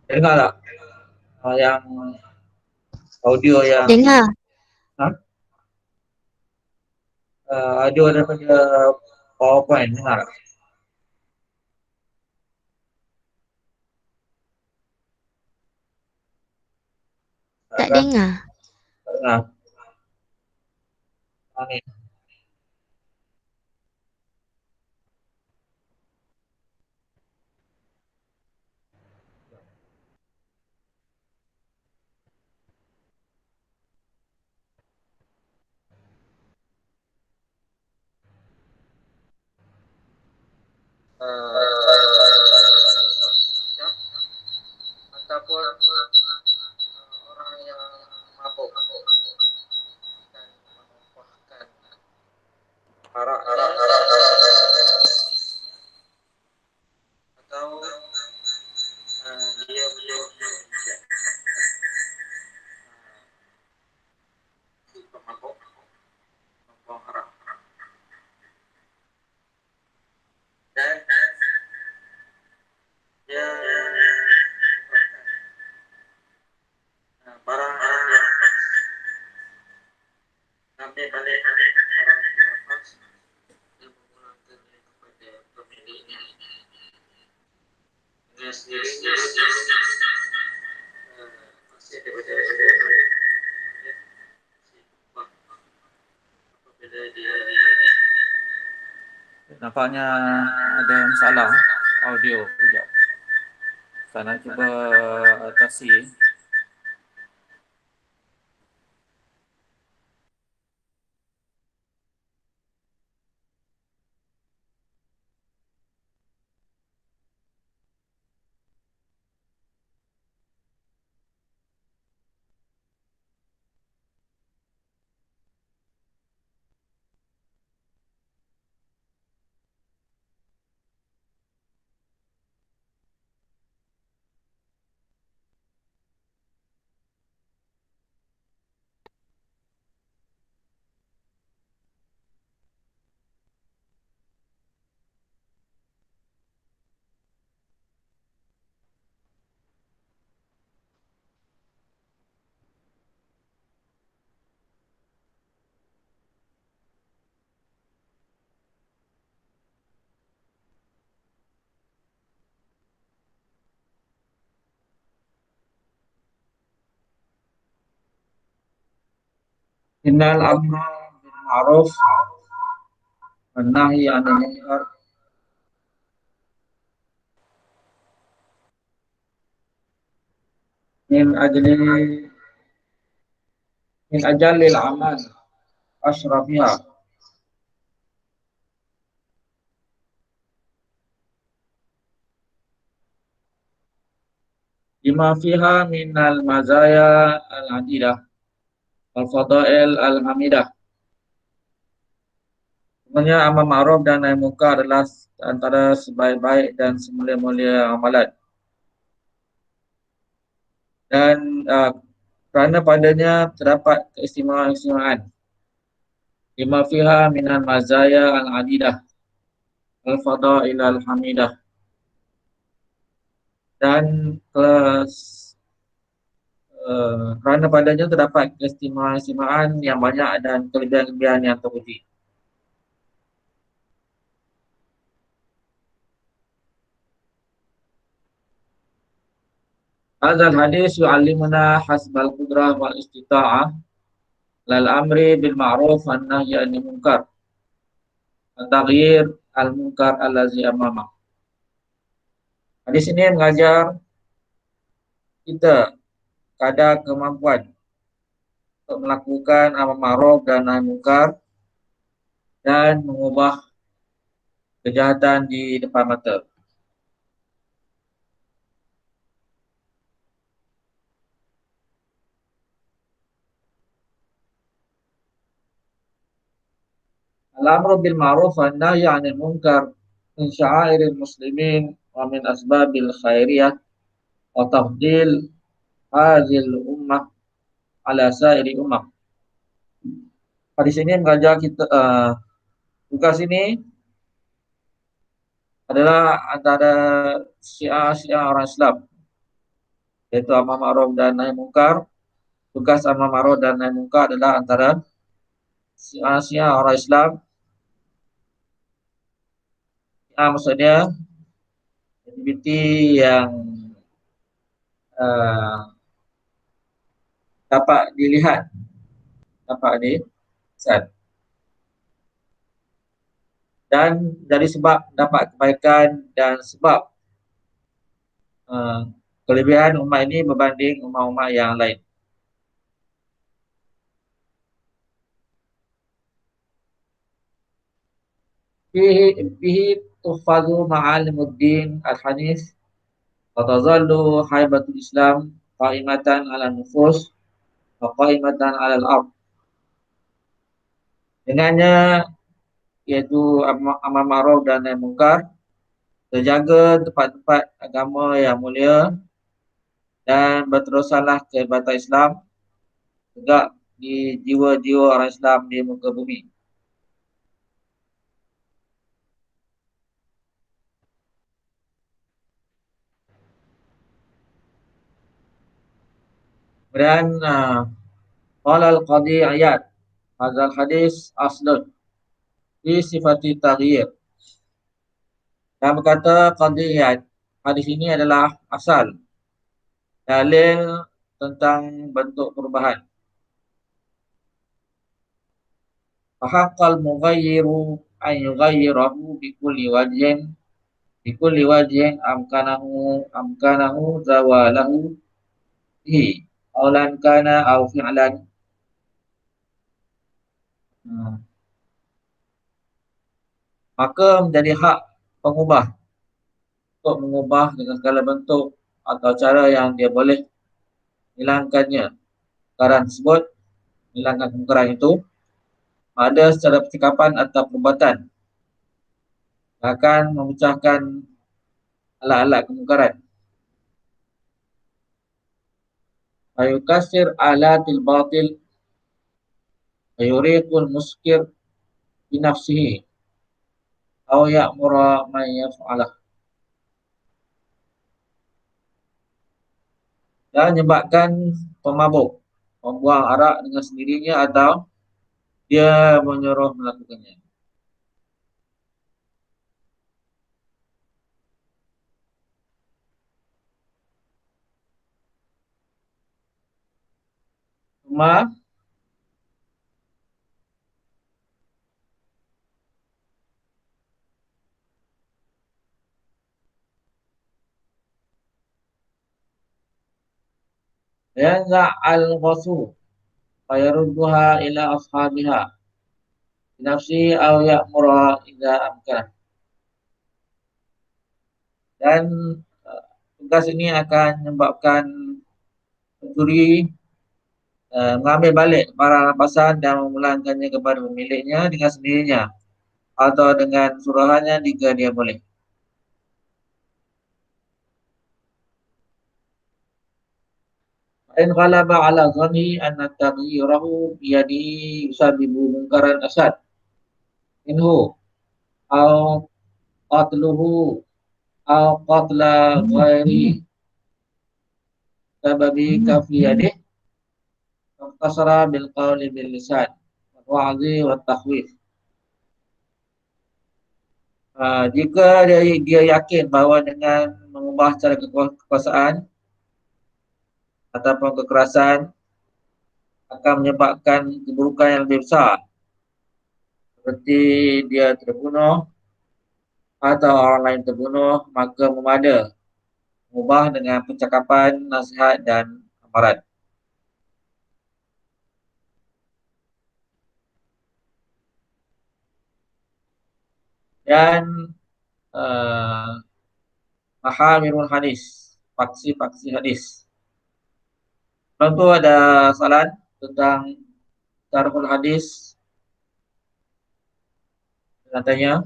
Dengar tak? Yang audio yang Dengar. ha? Audio daripada PowerPoint dengar tak? Tak Tak kan? dengar. Tak dengar. Ni. Ataupun orang yang mabuk dan menumpahkan araknya atau dia belum si pemabuk membuang arak dan dia barang yang ambil balik barang yang lepas dan memulangkannya kepada pemiliknya dengan sendirinya masih daripada apabila dia nampaknya ada masalah audio. Sekejap. Saya nak cuba atasi. Innal amra bil ma'ruf wan nahyi 'anil munkar min ajli min ajalil amal asrafiha lima fiha minal mazaya al-adidah wal fadail al-hamidah. Sebenarnya amal ma'ruf dan nahi munkar adalah antara sebaik-baik dan semulia-mulia amalan. Dan kerana padanya terdapat keistimewaan-keistimewaan. Lima fiha minal mazaya al-adidah wal fadail al-hamidah. Dan kerana padanya terdapat keistimewaan yang banyak dan kelebihan-kelebihan yang terpuji. Hadzal hadis yu'allimuna hasbal qudrah wal istita'ah lal amri bil ma'ruf wan nahyi 'anil munkar. Taghyir al munkar allazi amama. Hadis ini mengajar kita kadar kemampuan untuk melakukan amal ma'ruf dan nahi munkar dan mengubah kejahatan di depan mata. Al-amru bil ma'ruf wan nahyi 'anil munkar min sya'airil muslimin wa min asbabil khairiyah wa tafdil hadhil ummah ala sa'iri ummah. Hadis ini mengajar kita tugas ini adalah antara syiar-syiar orang Islam yaitu amar ma'ruf dan nahi mungkar. Tugas amar ma'ruf dan nahi mungkar adalah antara syiar orang Islam. Maksudnya aktiviti yang uh, dapat dilihat, dapat dilihat, dan dari sebab dapat kebaikan dan sebab uh, kelebihan umat ini berbanding umat-umat yang lain. Fihi tuhfazu ma'alimuddin al-hanif wa tazallu haibatul Islam qaimatan ala nufus wa qaimatan ala al-ard. Dengannya yaitu amar ma'ruf dan nahi mungkar, terjaga tempat-tempat agama yang mulia dan berterusanlah kehebatan Islam tegak di jiwa-jiwa orang Islam di muka bumi. Kemudian qala al-qadhi ayat hadzal hadis aslun fi sifati taghyir. Dan berkata qadhi ayat, hadis ini adalah asal dalil tentang bentuk perubahan. Fahaqqal mughayyiru an yughayyirahu bikulli wajhin amkanahu zawalahu hi aulan kana au fi'lan. Hmm. Maka menjadi hak pengubah untuk mengubah dengan segala bentuk atau cara yang dia boleh hilangkannya perkara tersebut, hilangkan kemungkaran itu, ada secara percakapan atau perbuatan akan memecahkan alat-alat kemungkaran. Ayukasir alatil batil ayuriqul muskir binafsihi aw ya'mura man yaf'alah. Dan menyebabkan pemabuk membuang arak dengan sendirinya atau dia menyuruh melakukannya. Ma yanza al-ghasu fayarudduha ila ashabiha binafsi aw ya'mura idza amkan. Dan tugas ini akan menyebabkan pencuri mengambil balik barang rampasan dan memulangkannya kepada pemiliknya dengan sendirinya atau dengan suruhannya jika dia boleh. In ghalaba ala dhanni anna taghyirahu biyadihi yusabibu munkaran asad minhu aw qatluhu aw qatla ghairi sababi kafi yadih fasara bil qawli bil lisan wa'zi wa takhwif. Jika dia yakin bahawa dengan mengubah cara kekuasaan ataupun kekerasan akan menyebabkan keburukan yang lebih besar, seperti dia terbunuh atau orang lain terbunuh, maka memada mengubah dengan percakapan, nasihat dan amaran. Dan mahamirul hadis, faksi-faksi hadis. Contoh ada salat tentang tarikul hadis, katanya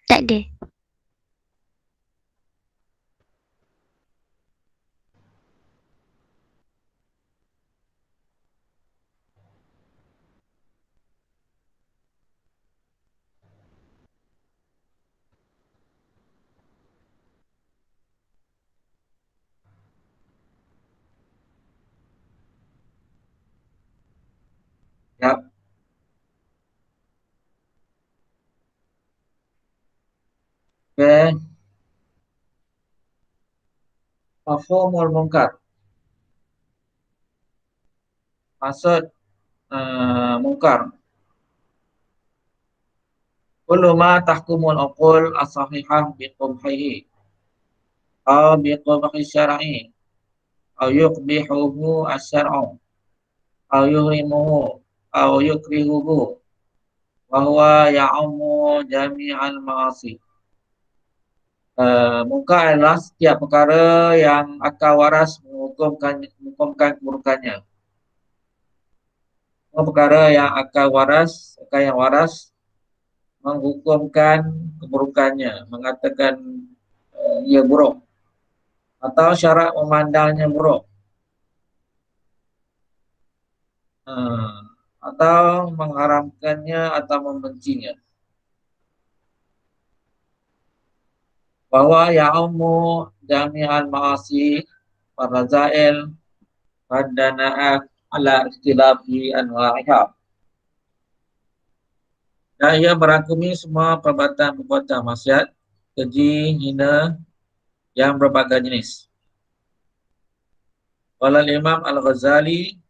Tak ada. Oke, mafhumul munkar. Maksud munkar. Kullu ma tahkumul uqul as-sahihah biqubhihi aw biqubhi syar'i aw yuqbihuhu asy-syar'u aw yuhrimuhu aw yukrihuhu wa huwa ya'ummu jami'al ma'asi. Munkar adalah setiap perkara yang akal waras menghukumkan keburukannya. Semua perkara yang akal yang waras menghukumkan keburukannya, mengatakan ia buruk atau syarak memandangnya buruk, eh, atau mengharamkannya atau membencinya. Bahwa ya'umu jami'al ma'asi warazail wadana'at ala ikhtilafi anwa'iha. Dan ia merangkumi semua perbuatan-perbuatan maksiat, keji, hina yang berbagai jenis. Qala Imam Al-Ghazali,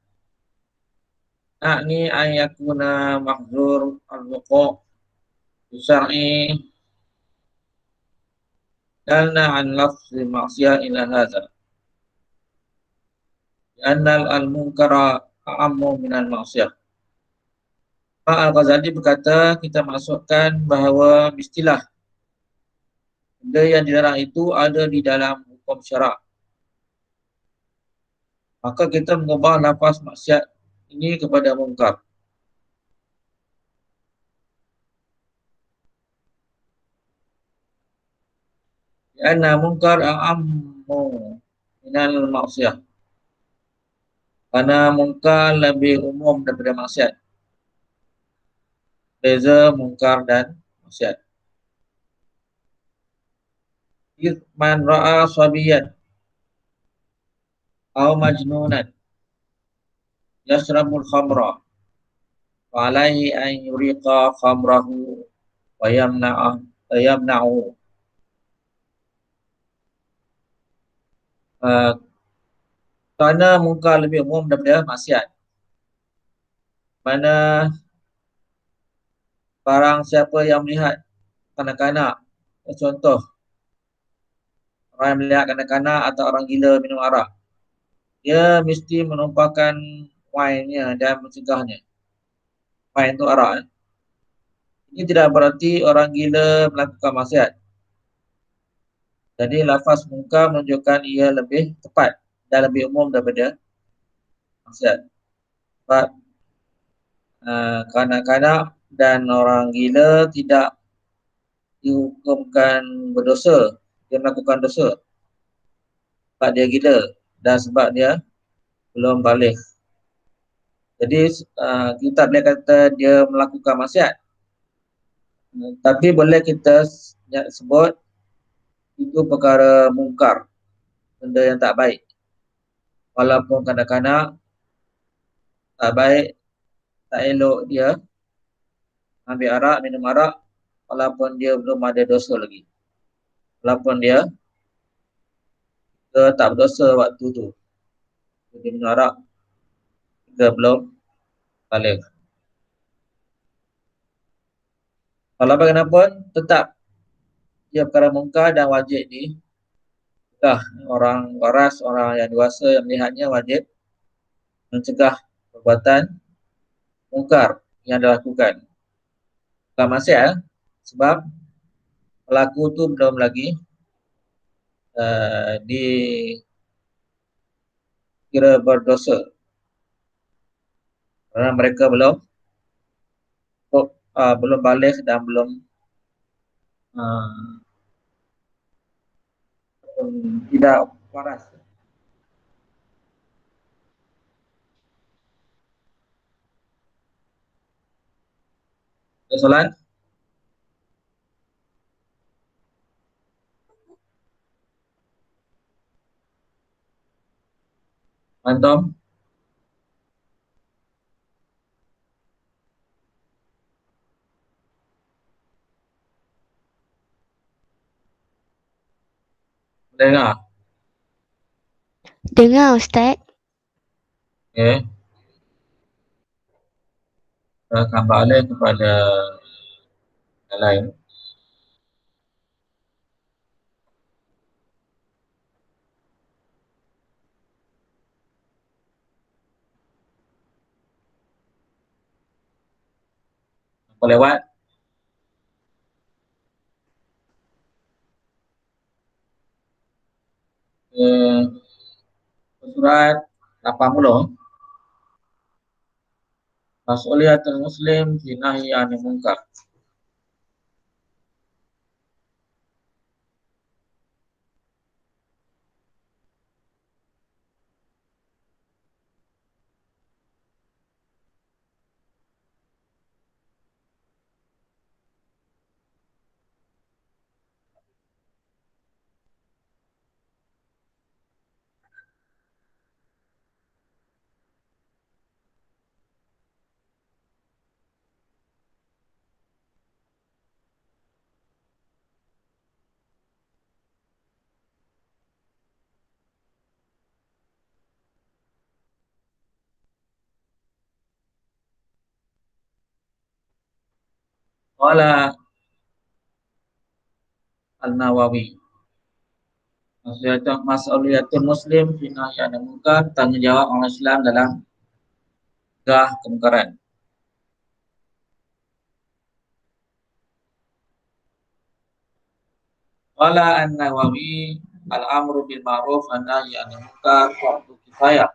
"A'ni an yakuna mahdzur al-wuqu' fi syar'i dalna an lafzi maksiyah ila hadza. Annal al-munkara a'ammu minal maksiyah." Pak Al-Ghazali berkata, kita masukkan bahawa istilah benda yang dilarang itu ada di dalam hukum syarak. Maka kita mengubah lafaz maksiat ini kepada munkar. Karena munkar a'ammu minal maksiyah. Karena munkar lebih umum daripada maksiat. Beza munkar dan maksiat. Man ra'a sabiyan aw majnunan yashrabul khamra wa alaihi an yuriqa khamrahu wa yamna'u. Uh, Kerana munkar lebih umum daripada maksiat. Mana barang siapa yang melihat kanak-kanak, contoh orang yang melihat kanak-kanak atau orang gila minum arak, dia mesti menumpahkan wine-nya dan mencegahnya. Wine itu arak. Ini tidak berarti orang gila melakukan maksiat. Jadi lafaz munkar menunjukkan ia lebih tepat dan lebih umum daripada maksiat. Sebab kanak-kanak dan orang gila tidak dihukumkan berdosa, dia melakukan dosa sebab dia gila dan sebab dia belum balik. Jadi kita boleh kata dia melakukan maksiat, tapi boleh kita sebut itu perkara mungkar, benda yang tak baik. Walaupun kanak-kanak tak baik, tak elok dia ambil arak, minum arak, walaupun dia belum ada dosa lagi. Walaupun dia tak berdosa waktu tu, dia minum arak, dia belum balik. Kalau bagaimanapun, tetap dia perkara mungkar dan wajib orang waras, orang yang dewasa yang melihatnya wajib mencegah perbuatan mungkar yang dilakukan. Bukan maksiat, sebab pelaku tu belum lagi dikira berdosa kerana mereka belum balik dan belum uh, tidak waras. Soalan? Antum? Dengar. Dengar Ustaz. Okay. Kembali kepada yang lain. Apa lewat? Ke surat 80. Mas'uliyatul Muslim fi nahyi 'anil munkar. Qala An-Nawawi. Mas'uliyatul Muslim fi nahyi 'anil munkar, tanggungjawab orang Islam dalam mencegah kemungkaran. Qala An-Nawawi, al-amru bil ma'ruf wan nahyi 'anil munkar fardu kifayah.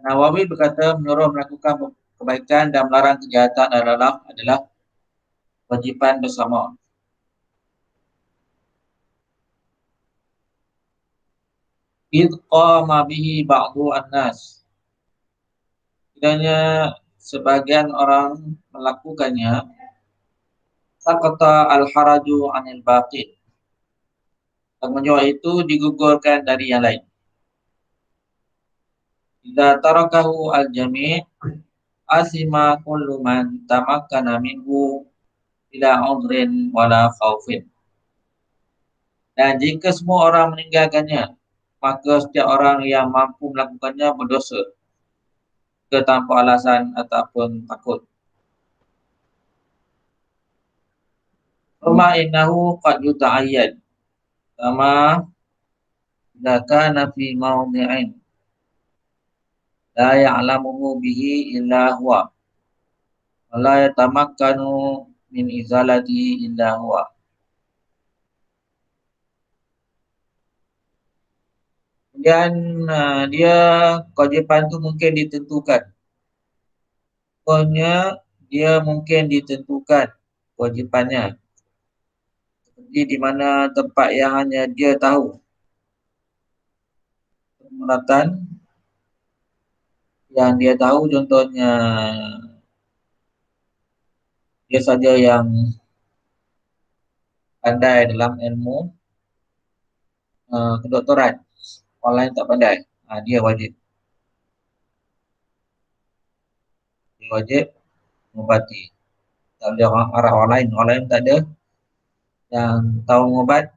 Nawawi berkata menyuruh melakukan kebaikan dan melarang kejahatan adalah kewajiban bersama. Id qama bihi ba'du an-nas. Kiranya sebagian orang melakukannya, saqata al-haraju 'anil baqi. Tanggungjawab itu digugurkan dari yang lain. Idza tarakahu al-jami' asima kullu man tamakkana minhu bila udhrin wala khaufin. Dan jika semua orang meninggalkannya, maka setiap orang yang mampu melakukannya berdosa ke tanpa alasan ataupun takut. Rama innahu qad yuta'ayyad kama idza kana fi mawdi'in la ya'lamuhu bihi illa huwa wa la yatamakkanu min izalatihi illa huwa. Kemudian dia kewajipan itu mungkin ditentukan. Pokoknya dia mungkin ditentukan kewajipannya. Seperti di mana tempat yang hanya dia tahu. Penglihatan yang dia tahu, contohnya dia saja yang pandai dalam ilmu kedoktoran, orang lain tak pandai, dia wajib mengobati. Tak boleh orang lain tak ada yang tahu mengobat,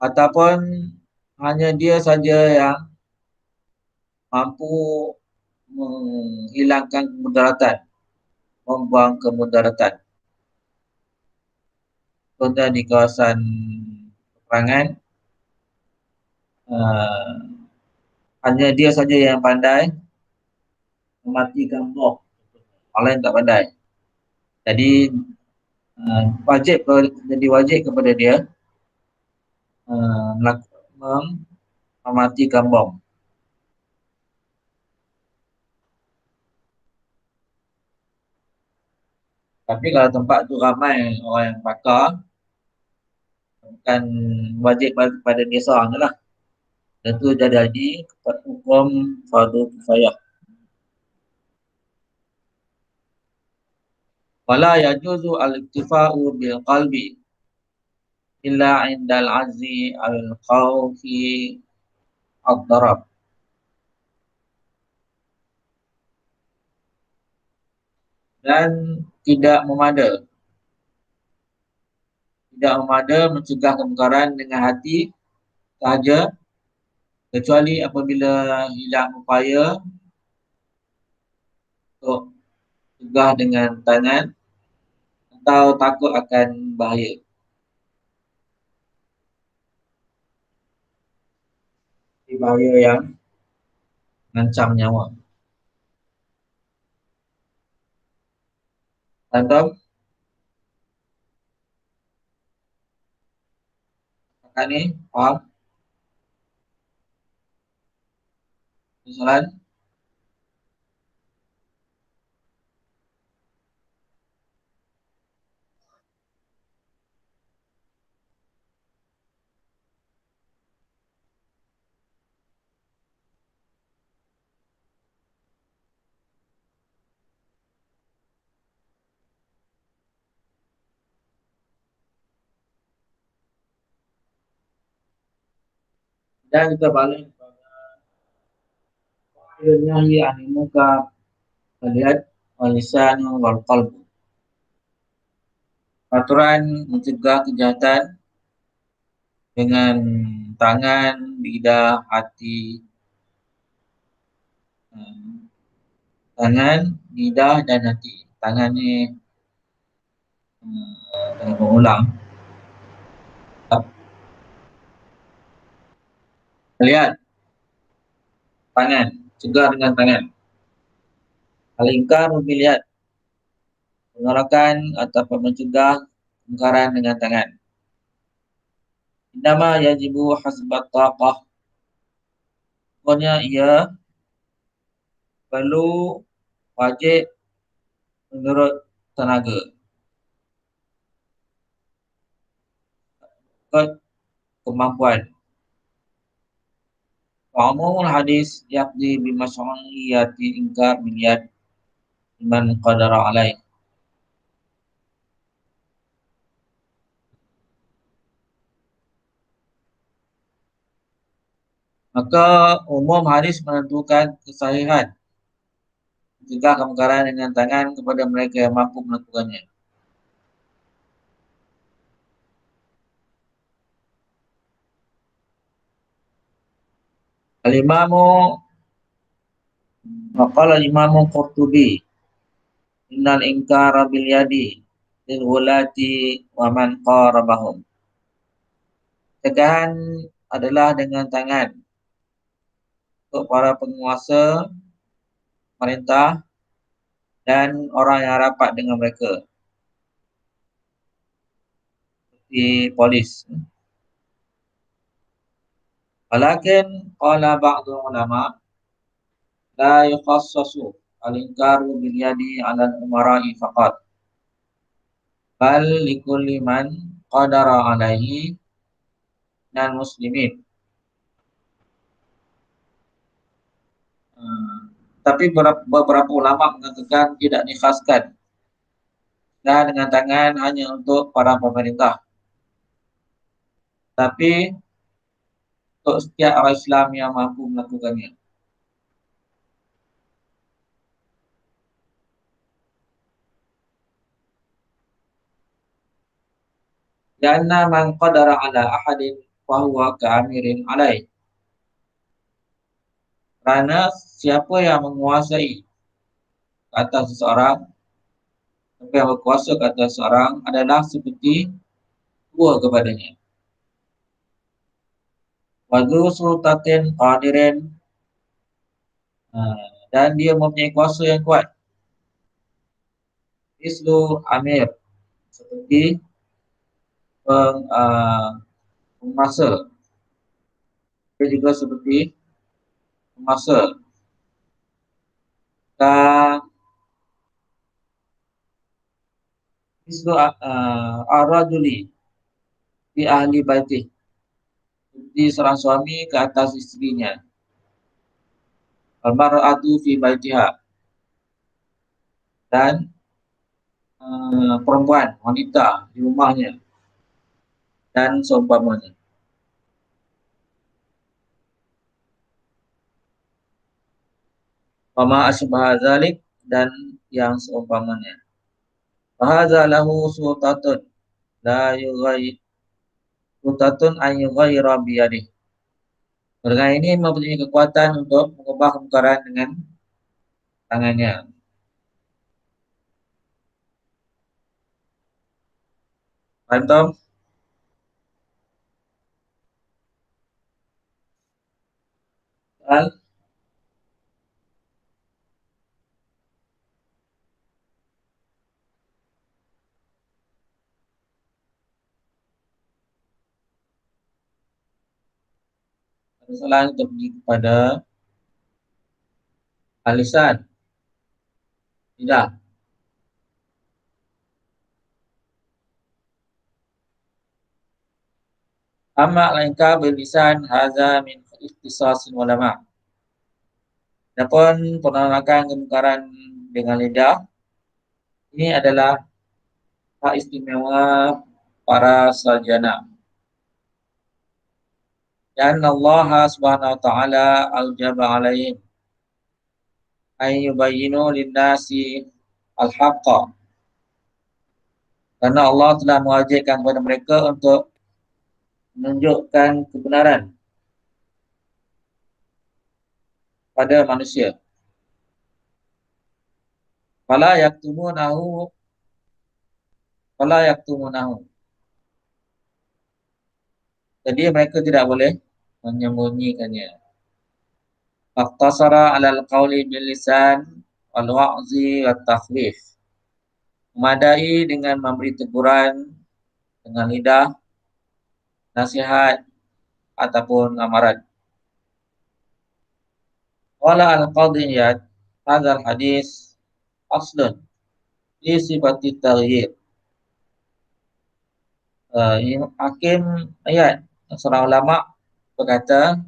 ataupun hanya dia saja yang mampu menghilangkan kemudaratan, membuang kemudaratan. Contohnya di kawasan peperangan, uh, hanya dia saja yang pandai mematikan bom, orang lain tak pandai. Jadi wajib kepada dia mematikan bom. Tapi kalau tempat tu ramai orang yang pakar, bukan wajib pada dia seorang lah. Tentu jadi hukum fardu kifayah. Wala yajuzu al-iktifa'u bil qalbi illa indal azzi al-khawfi ad-darab. Dan tidak memada. Tidak memada mencegah kemungkaran dengan hati sahaja, kecuali apabila hilang upaya untuk cegah dengan tangan atau takut akan bahaya. Bahaya yang mengancam nyawa. Contoh, kakak ni faham soalan. Dan kita balik kepada nahyi anil munkar, lihat lisan wal qalb. Aturan mencegah kejahatan dengan tangan, lidah, hati, tangan, lidah dan hati. Tangan ni tangan mengulang. Lihat tangan, cegah dengan tangan. Al-inkar lihat penolakan ataupun mencegah kemungkaran dengan tangan. Innama yajibu hasbat taqah. Pokoknya ia perlu wajib menurut tenaga. Ikut kemampuan. Umumul hadis yaqdi bimasyru'iyati inkar biliyad liman qadara alaih. Maka umum hadis menentukan kesahihan mencegah kemungkaran dengan tangan kepada mereka yang mampu melakukannya. Al-Imamu Waqala al-Imamu Qurtubi innal inkara bil yadi lil wulati wa man qarabahum. Cegahan adalah dengan tangan untuk para penguasa, pemerintah dan orang yang rapat dengan mereka, seperti polis. Walakin qala ba'du ulama la yukhassasu al-inkaru bil yadi 'ala al-umara'i faqat, bal likulli man qadara 'alaihi minal muslimin. Tapi beberapa ulama mengatakan tidak dikhaskan dan dengan tangan hanya untuk para pemerintah, tapi untuk setiap orang Islam yang mampu melakukannya. Karena man qadara ala ahadin fahuwa ka'amirin alaih. Kerana siapa yang menguasai ke atas seseorang, siapa yang berkuasa ke atas seseorang adalah seperti tua kepadanya. Wadu sultatin qadirin, dan dia mempunyai kuasa yang kuat. Islu amir, seperti penguasa. Dia juga seperti penguasa. Dan islu ar-rajuli di ahli baitih, seperti seorang suami ke atas isterinya. Al-mar'atu fi baitiha, dan perempuan, wanita di rumahnya, dan seumpamanya. Wama asbah dzalik, dan yang seumpamanya. Fahadza lahu sultatun la yughayyi sultatun an yughayyira biyadihi. Dengan ini mempunyai kekuatan untuk mengubah kemungkaran dengan tangannya. Paham? Soal? Ada soalan untuk pergi kepada alisan. Tidak. Amma lainka bilisan haza min ikhtisasin ulama. Adapun penolakan kemungkaran dengan lidah ini adalah hak istimewa para sarjana. Dan Allah Subhanahu wa taala aljaba alaihim ay yubayyinu lin-nasi al-haqqa. Karena Allah telah mewajibkan kepada mereka untuk menunjukkan kebenaran pada manusia. Fala yaktumunahu fala yaktumunahu. Jadi mereka tidak boleh menyembunyikannya. Faqtasara 'alal qawli bil lisan wal wa'zi wat takhwif. Memadai dengan memberi teguran dengan lidah, nasihat ataupun amaran. Wala al-qadhiyat hadzal hadis aslun fi sifati taghyir. Hakim ayat seorang ulama berkata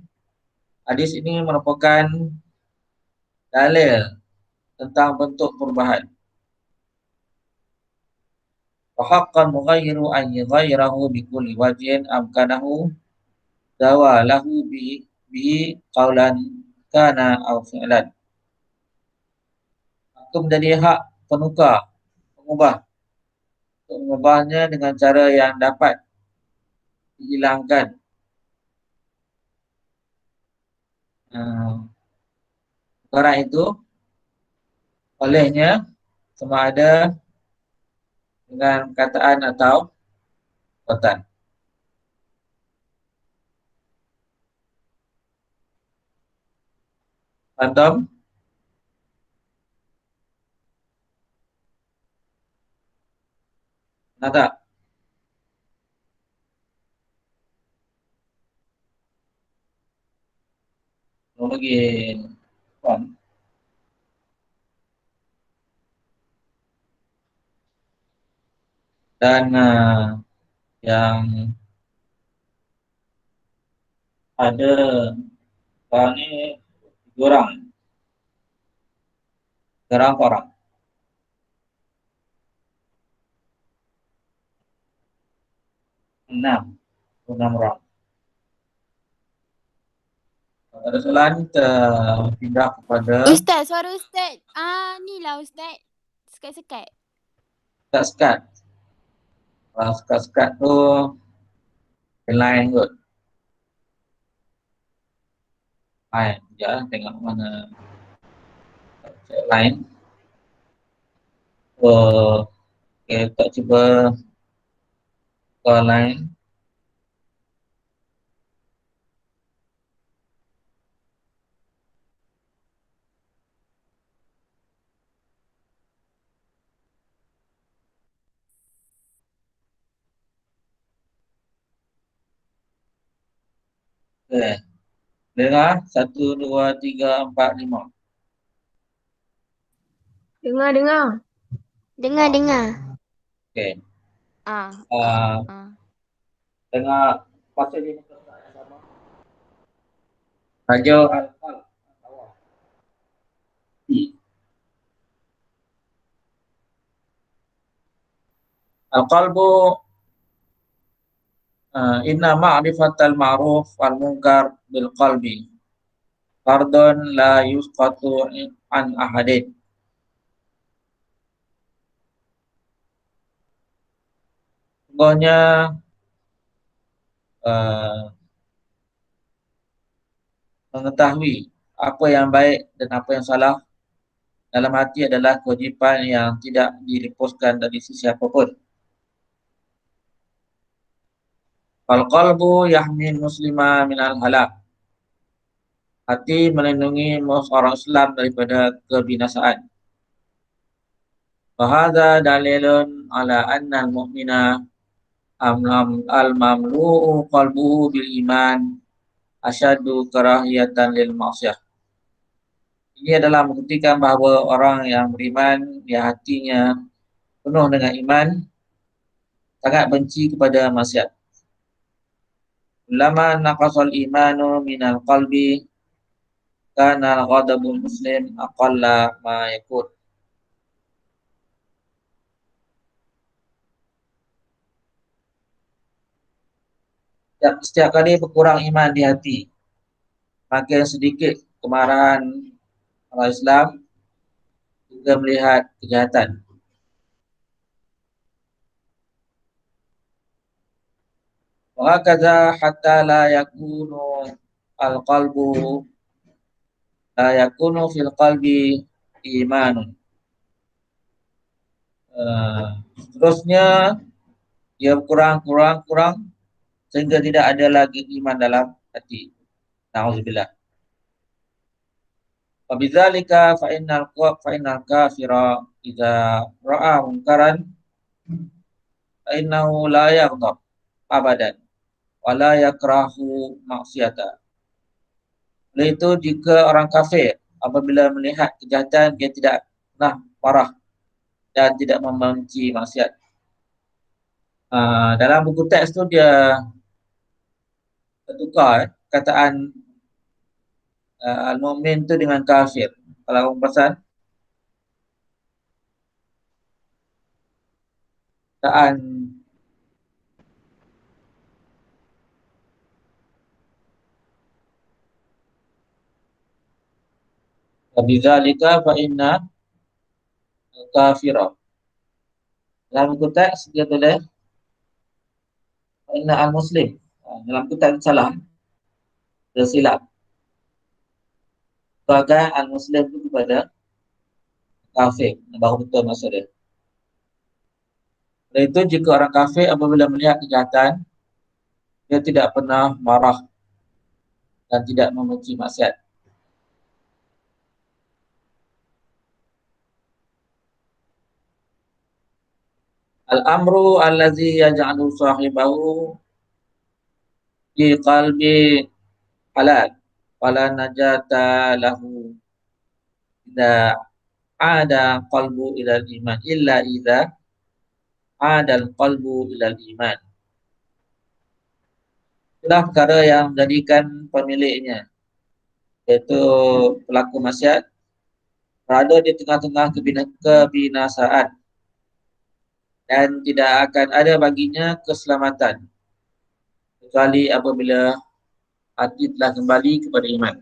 hadis ini merupakan dalil tentang bentuk perubahan. Wa haqqan mughayyiru an yughayyirahu bi kulli wajhin amkanahu dawalahu bihi qawlan kana aw fi'lan. Itu menjadi hak penukar, pengubah, untuk mengubahnya dengan cara yang dapat dihilangkan perkara itu olehnya, sama ada dengan perkataan atau perbuatan. Antum? Nada? Belum lagi. Puan. Dan yang ada sekarang ini 3 orang. 3 orang. 6. 6 orang. Ada soalan, kita pindah kepada Ustaz, suara Ustaz. Ni lah Ustaz. Sekat-sekat. sekat-sekat. Kalau sekat-sekat tu lain kot. Lain. Ya, tengok mana lain. Okay, tak cuba soalan lain. Okay. Dengar 1, 2, 3, 4, 5. Dengar, dengar. Dengar, dengar. Okay. Ah. Dengar pasal ini sama. Raja Al-Qal. Al-qalbu inna ma'rifatal ma'ruf wal munkar bil qalbi fardun la yusqatu an ahadin. Sungguhnya uh, mengetahui apa yang baik dan apa yang salah dalam hati adalah kewajipan yang tidak dilepaskan dari sisi apapun. Fal qalbu yahmin muslima minal halak. Hati melindungi orang Islam daripada kebinasaan. Wahada dalilun ala anna al-mu'mina al-mamlu'u qalbuhu bil iman asyadu karahiyatan lil ma'siyah. Ini adalah membuktikan bahawa orang yang beriman, yang hatinya penuh dengan iman, sangat benci kepada maksiat. Ulama naqasal imanu minal qalbi kana al-ghadabul muslim aqalla ma yakun. Setiap kali berkurang iman di hati, makin sedikit kemarahan orang Islam juga melihat kejahatan. Wa kadza hatta al-qalbu la yakunu fil qalbi imanun. Terusnya dia kurang sehingga tidak ada lagi iman dalam hati. Nauzubillah. Wa bidzalika fa innal kafira idza ra'a munkaran fa innahu la yaghdab abadan wa la yakrahu maksiata. Oleh itu jika orang kafir apabila melihat kejahatan dia tidak pernah marah dan tidak membenci maksiat. Dalam buku teks tu dia bertukar kataan al-mu'min tu dengan kafir. Kalau orang perasan kataan bidzalika fa inna kafira. Dalam buku teks dia tulis fa inna al-muslim. Dalam buku teks salah, dia silap. Sebagai al-muslim itu kepada kafir. Baru betul maksud dia. Dan itu jika orang kafir apabila melihat kejahatan, dia tidak pernah marah dan tidak membenci maksiat. Al-amru allazi yaj'alu sahibahu fi qalbi halal wala najata lahu idza ada qalbu ilal iman illa idza ada qalbu ilal iman. Itulah perkara yang menjadikan pemiliknya, yaitu pelaku maksiat, berada di tengah-tengah kebinasaan dan tidak akan ada baginya keselamatan kecuali apabila hati telah kembali kepada iman.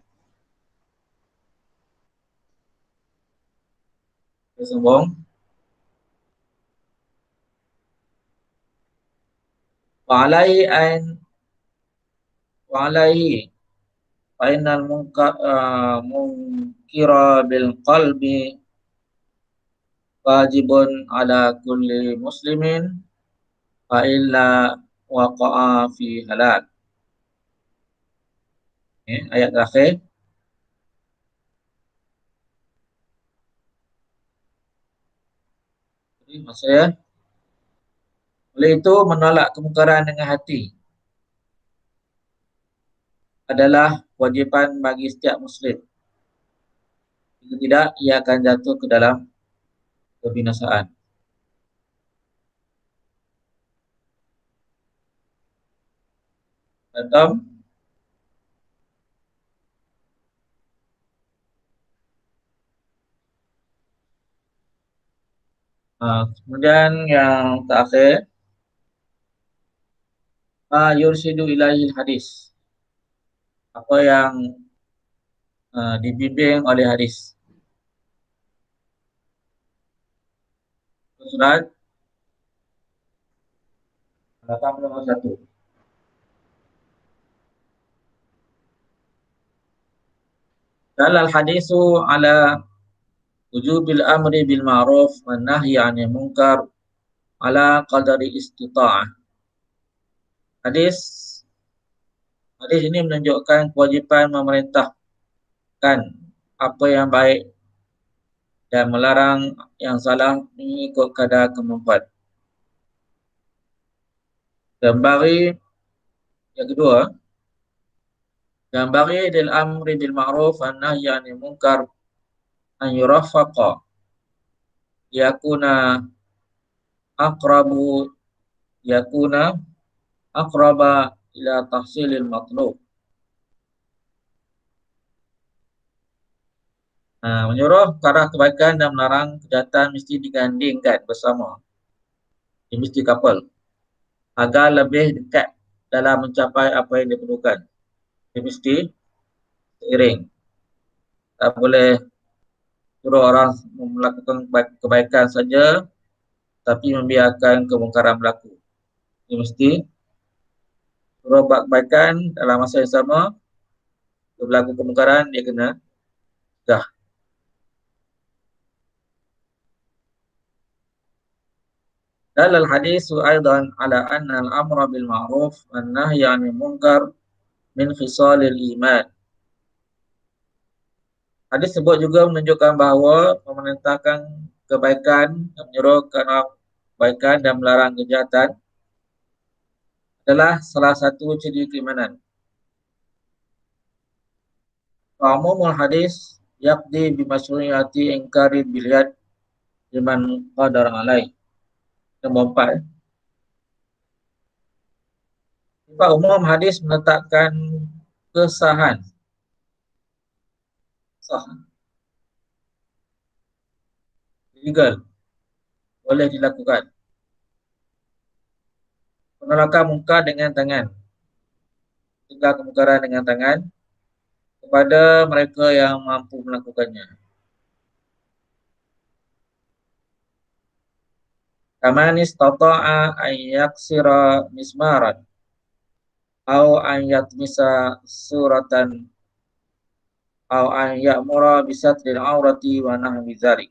Sombong. Wa'alaihi fainal munkira bil qalbi wajibun ala kulli muslimin fa illa waqa'a fi halal. Ayat terakhir. Jadi maksudnya oleh itu menolak kemungkaran dengan hati adalah kewajipan bagi setiap muslim. Jika tidak, ia akan jatuh ke dalam kebinasaan. Atau kemudian yang terakhir, yursidu ilahil hadis. Apa yang dibimbing oleh hadis. Surat 81. Dalal hadisu ala wujubil amri bil ma'ruf wan nahyi 'anil munkar ala qadari istita'ah. Hadis hadis ini menunjukkan kewajipan memerintahkan apa yang baik dan melarang yang salah mengikut kadar kemampuan. Yang kedua, lil amri bil ma'ruf wan nahyi 'anil munkar an yuraffaqa yakuna aqrabu yakuna aqraba ila tahsilil matlub. Menyuruh ke arah kebaikan dan melarang kejahatan mesti digandingkan bersama. Dia mesti couple agar lebih dekat dalam mencapai apa yang diperlukan. Dia mesti seiring. Tak boleh suruh orang melakukan kebaikan saja tapi membiarkan kemungkaran berlaku. Dia mesti suruh buat kebaikan dalam masa yang sama, berlaku kemungkaran, dia kena cegah. Dalal hadisu aidan ala anna al-amra bil ma'ruf wan nahyi 'anil munkar min khisalil iman. Hadis sebut juga menunjukkan bahawa memerintahkan kebaikan, menyuruh ke arah kebaikan dan melarang kejahatan adalah salah satu ciri keimanan. Umumul hadis yaqdi bi masyru'iyati inkari bil yad liman qadara alaih. Nombor 4. Sifat umum hadis menetapkan kesahan. Sah. Legal. Boleh dilakukan. Penolakan munkar dengan tangan. Cegah kemungkaran dengan tangan kepada mereka yang mampu melakukannya. Kaman istata'a an yaksira mismaran au an yatmisa suratan au an ya'mura bisatril aurati wa nahwi dzalik.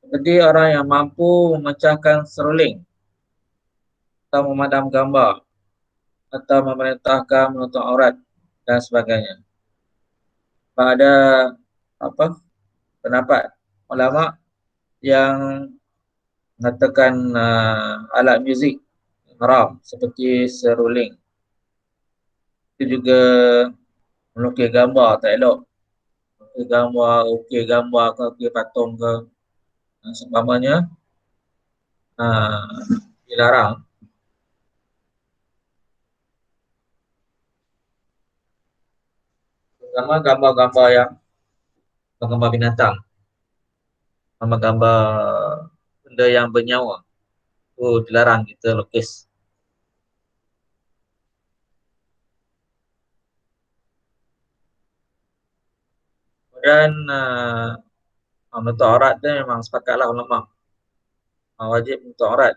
Seperti orang yang mampu memecahkan seruling atau memadam gambar atau memerintahkan menutup aurat dan sebagainya. Pada pendapat ulama yang mengatakan alat muzik haram seperti seruling. Itu juga melukis gambar tak elok. Ukir gambar ke, ukir patung ke, seumpamanya dilarang. Terutama gambar-gambar yang gambar binatang, gambar benda yang bernyawa, itu dilarang kita lukis. Dan menutup aurat tu memang sepakatlah ulama wajib menutup aurat.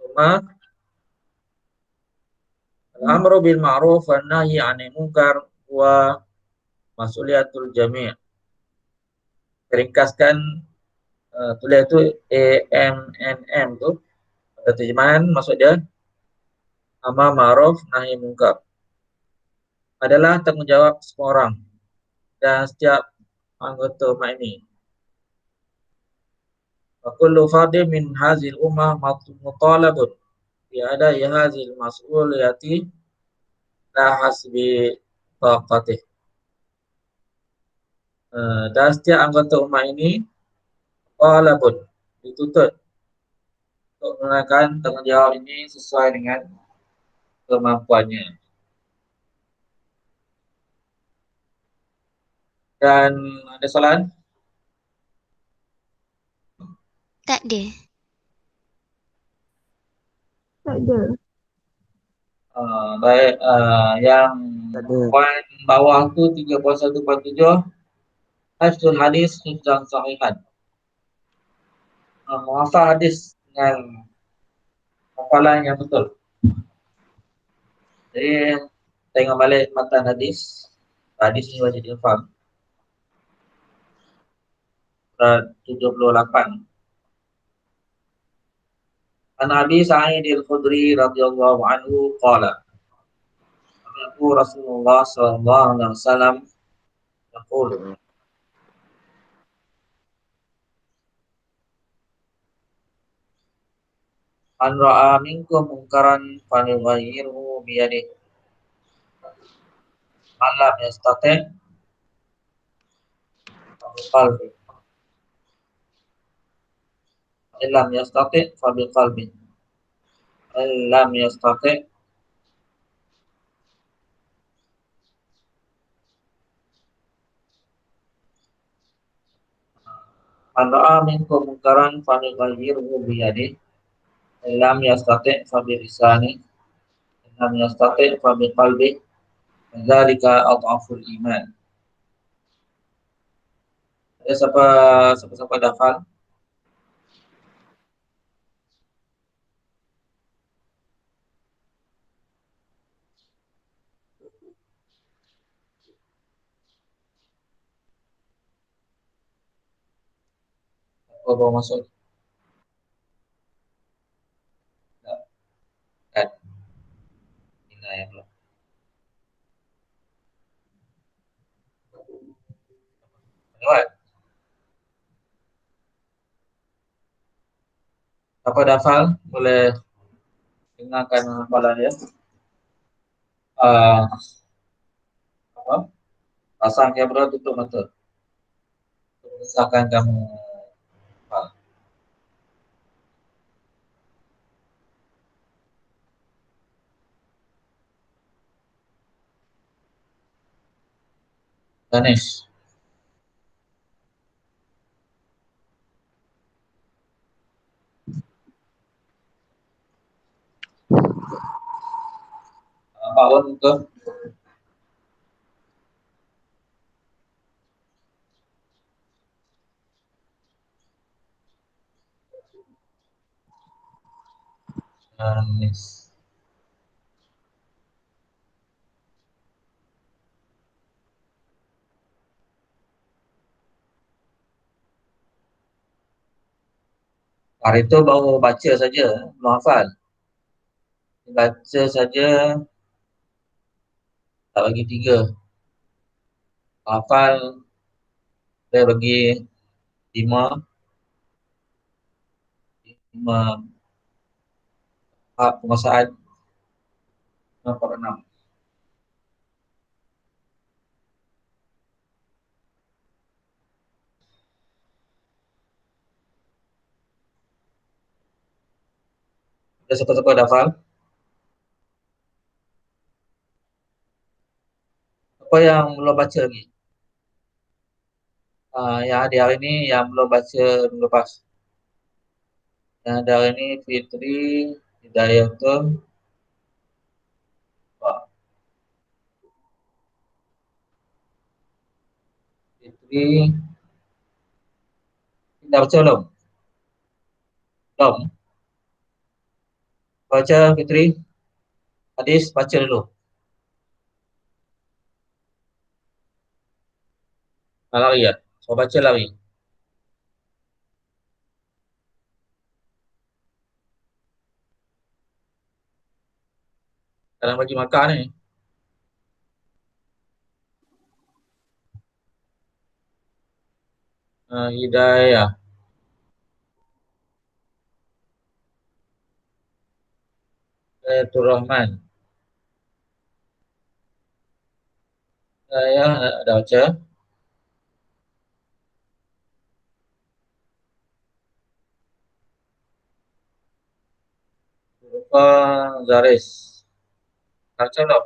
Cuma al-amru bil ma'ruf wan nahyi 'anil munkar wa mas'uliyatul jami'. Ringkaskan tulis tu AMNM tu, pada terjemahan maksud dia amar ma'ruf nahi munkar adalah tanggungjawab semua orang dan setiap anggota umat ini. Wa kullu fardin min hazil ummah mutalabun bi adai hazil mas'uliyati la hasbi taqatih. Dan setiap anggota umat ini mutalabun, dituntut untuk menunaikan tanggungjawab ini sesuai dengan kemampuannya. Dan ada soalan? Tak ada. Tak ada. Baik, yang Tak ada. poin bawah tu 3.1.7 Hafzul hadis hifzan sahihan. menghafal hadis dengan hafalan yang betul. Jadi tengok balik matan hadis. Hadis ni wajib dihafal. Surat 78. An Abi Sa'id Al-Khudri radhiyallahu anhu qala sami'tu Rasulullah sallallahu alaihi wasallam yaqul man ra'a minkum munkaran falyughayyirhu bi yadihi man lam yastati' fa bi qalbihi in lam yastati' fa bi qalbihi in lam yastati' man ra'a minkum munkaran falyughayyirhu bi yadihi in lam yastati' fa bi lisanihi in lam yastati' fa bi qalbihi dzalika adhaful iman. Ada siapa hafal? Oh, bawa masuk. Tak, kan? Ini yang belum. Lewat. Apa hafal? Boleh dengarkan hafalan dia. Apa? Pasang kamera, tutup mata. Usahakan kamu hafal. Ganesh. Bangun ke? Ganesh. Hari itu baru baca saja, belum hafal. Baca saja, tak bagi 3. Hafal, saya bagi 5. 5 penguasaan 5/6. Ada siapa-siapa dah hafal? Apa yang belum baca lagi? Yang ada hari ini yang belum baca minggu lepas. Yang ada hari ini Fitri, Hidayatul, Fitri, dah baca belum? Belum. Baca Fitri, hadis baca dulu. Lari ya? So baca lari. Dalam bagi makan ni. Hidayah. Hidayatul Rahman. Hidayah dah baca. Lupa Zaris. Dah baca belum?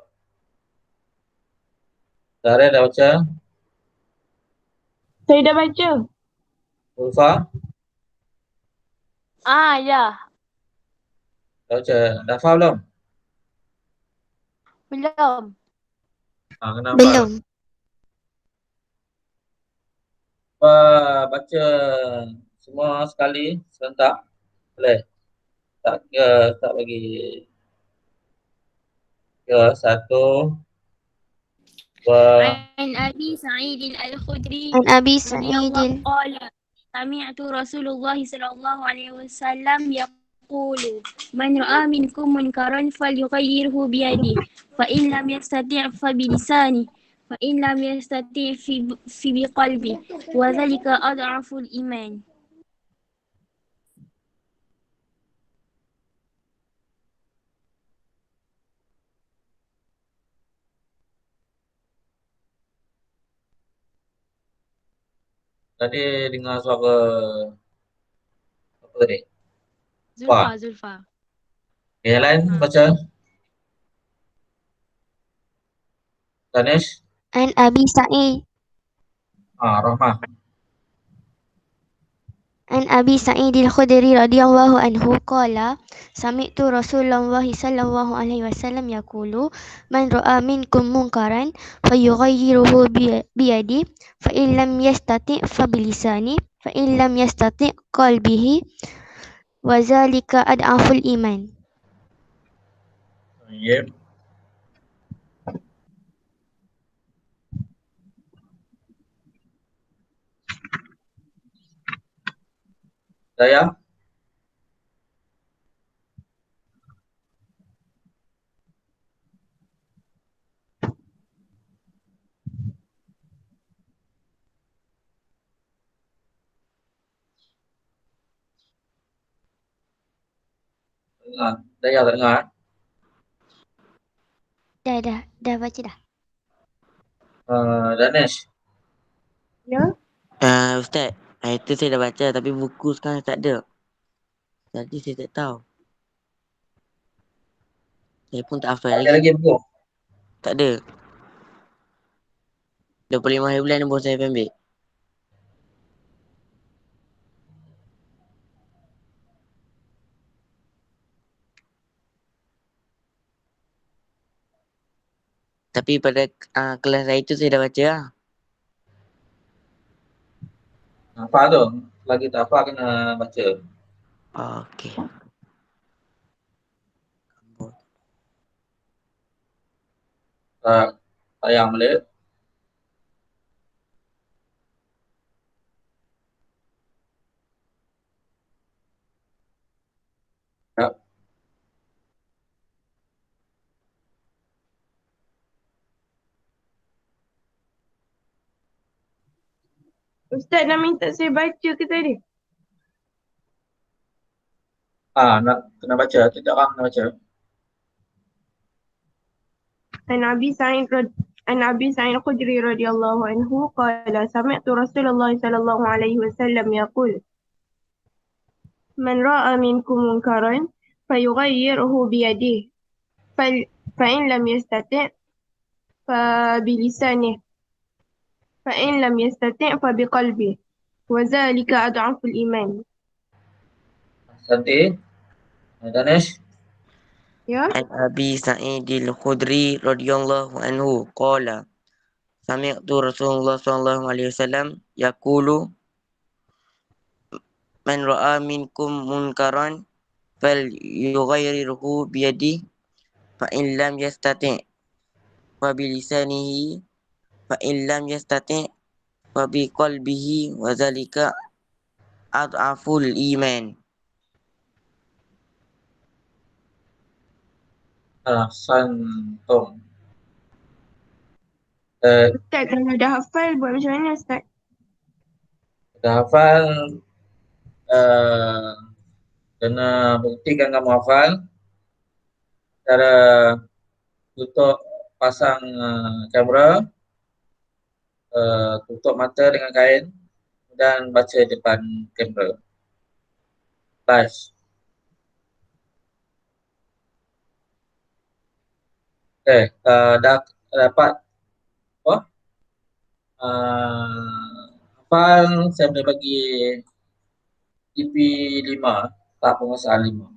Zaris dah baca. Saya dah baca. Ulfa Ya. dah baca. Dah hafal belum? Belum. Kena hafal. Belum. Baca semua sekali serentak. Boleh? Tak tak bagi satu, dua, عن أبي سعيد الخدري عن أبي رضي الله سعيد قال سمعت رسول الله صلى الله عليه وسلم يقول من رأى منكم منكرا فليغيره بيده فإن لم يستطع فبلسانه فإن لم يستطع في بقلبه وذلك أضعف الإيمان. tadi dengar suara apa tadi? Wah, زلفى yang lain baca. Danish, عن أبي سعيد Rahmah. عن أبي سعيد الخدري رضي الله عنه قال سمعت رسول الله صلى الله عليه وسلم يقول من رأى منكم منكرا فيغيره بيده فإن لم يستطع فبلسانه فإن لم يستطع قلبه وذلك أضعف الإيمان. Yep. Saya, dengar. Saya tak dengar. Dah baca dah. Danish, Ya. Ustaz, itu saya dah baca tapi buku sekarang tak ada. Jadi saya tak tahu. Saya pun tak hafal ada lagi. lagi buku? Tak ada. 25 hari bulan baru saya ambil. Tapi pada kelas saya itu saya dah baca lah. Apa tu? Lagi tak apa kena baca. Okey. Sayang balik. Ya. Ustaz nak minta saya baca ke tadi? Nak kena baca. Tidak orang kena baca. عن أبي سعيد الخدري رضي الله عنه قال سمعت رسول الله صلى الله عليه وسلم يقول من رأى منكم منكرا فيغيره بيده فإن لم يستطع فبلسانه فإن لم يستطع فبقلبه وذلك أضعف الإيمان. Santi, Danish. Ya. An Abi Sa'id al-Khudri radhiyallahu anhu qala sami'tu Rasulullah sallallahu alaihi wasallam yaqulu man ra'a minkum munkaran falyughayyirhu biyadihi fa in lam yastati' fa bilisanihi fa in lam yastati' fa biqalbihi wa zalika adhaful iman. Santum. Ustaz kalau dah hafal buat macam mana Ustaz? Dah hafal, kena buktikan kamu hafal. Cara tutup, pasang kamera, tutup mata dengan kain dan baca depan kamera. Live. Dah dapat apa? Hafal, saya boleh bagi EP 5, tak pengusahaan 5.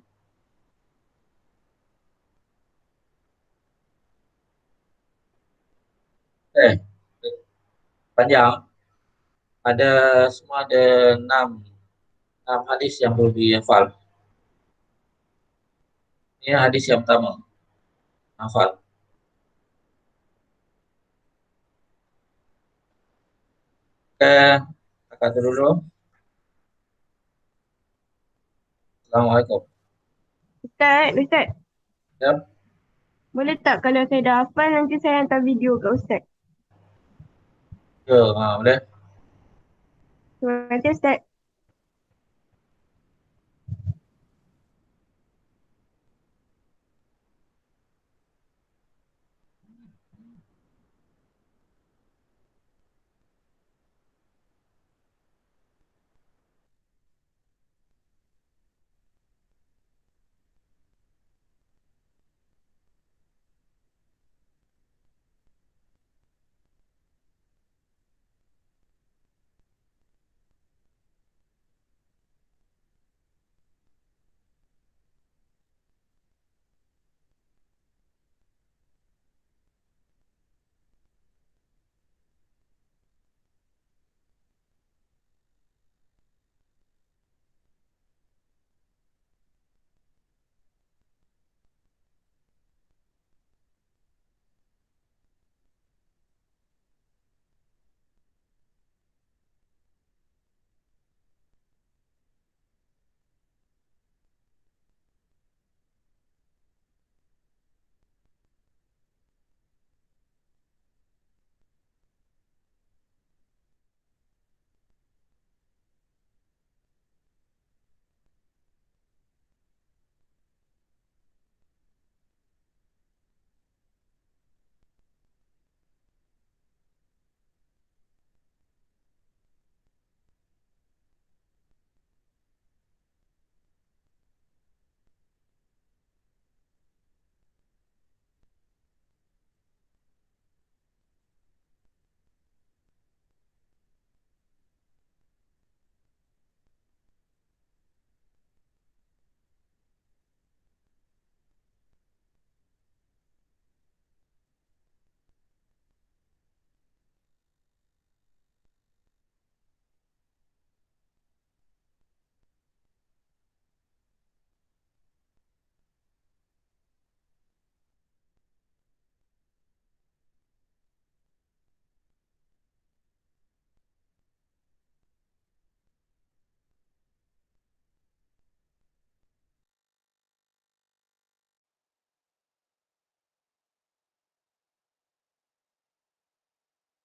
Panjang. Semua ada 6 hadis yang perlu dihafal. Ini hadis yang pertama. Hafal. Oke, kakak dulu. Assalamualaikum. Ustaz, Yap. boleh tak kalau saya dah hafal nanti saya hantar video ke Ustaz? Ya, boleh. Terima kasih Ustaz.